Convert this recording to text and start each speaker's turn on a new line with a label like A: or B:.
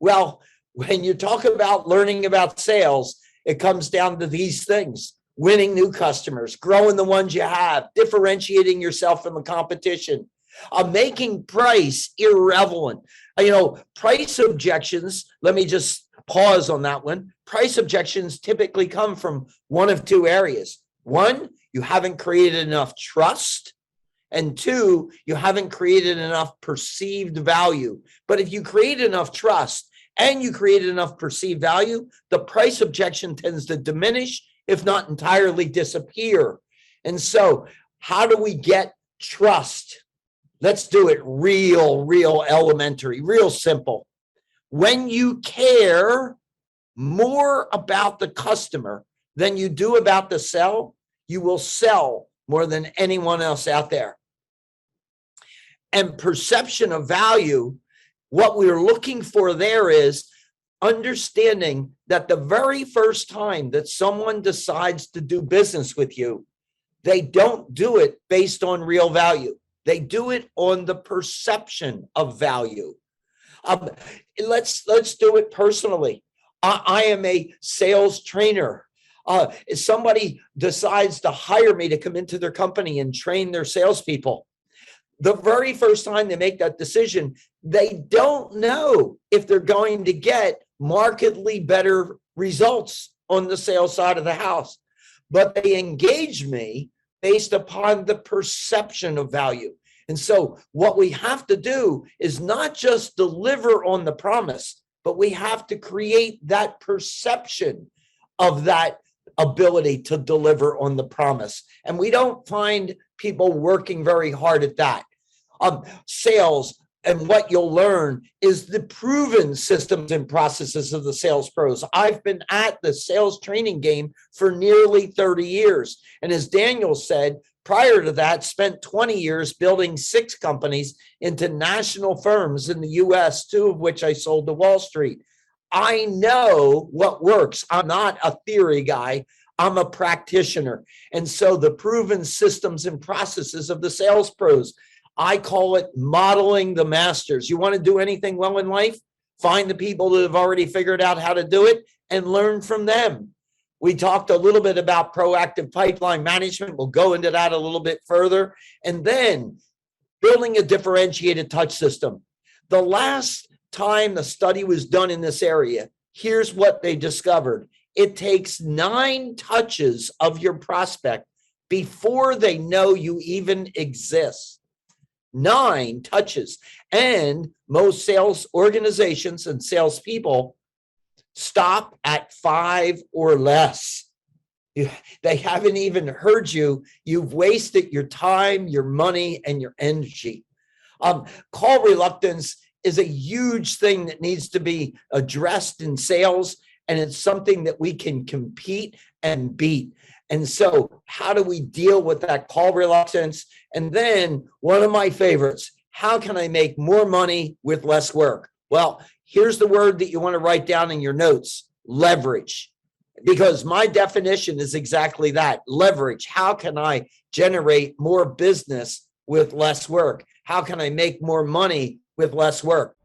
A: Well, when you talk about learning about sales, it comes down to these things: winning new customers, growing the ones you have, differentiating yourself from the competition, making price irrelevant. Price objections, let me just pause on that one. Price objections typically come from one of two areas. One, you haven't created enough trust. And two, you haven't created enough perceived value. But if you create enough trust and you create enough perceived value, the price objection tends to diminish, if not entirely disappear. And so how do we get trust? Let's do it real elementary, real simple. When you care more about the customer than you do about the sell, you will sell more than anyone else out there. And perception of value, what we're looking for there is understanding that the very first time that someone decides to do business with you, they don't do it based on real value. They do it on the perception of value. Let's do it personally. I am a sales trainer. If somebody decides to hire me to come into their company and train their salespeople, the very first time they make that decision, they don't know if they're going to get markedly better results on the sales side of the house, but they engage me based upon the perception of value. And so what we have to do is not just deliver on the promise, but we have to create that perception of that ability to deliver on the promise. And we don't find people working very hard at that. Sales, and what you'll learn is the proven systems and processes of the sales pros. I've been at the sales training game for nearly 30 years. And as Daniel said, prior to that, spent 20 years building 6 companies into national firms in the US, 2 of which I sold to Wall Street. I know what works. I'm not a theory guy. I'm a practitioner. And so the proven systems and processes of the sales pros, I call it modeling the masters. You want to do anything well in life? Find the people that have already figured out how to do it and learn from them. We talked a little bit about proactive pipeline management. We'll go into that a little bit further. And then building a differentiated touch system. The last time the study was done in this area, here's what they discovered. It takes 9 touches of your prospect before they know you even exist. 9 touches. And most sales organizations and salespeople stop at 5 or less. They haven't even heard you. You've wasted your time, your money, and your energy. Call reluctance is a huge thing that needs to be addressed in sales, and it's something that we can compete and beat. And so how do we deal with that call reluctance? And then one of my favorites, how can I make more money with less work? Well, here's the word that you want to write down in your notes: leverage. Because my definition is exactly that: leverage. How can I generate more business with less work? How can I make more money with less work?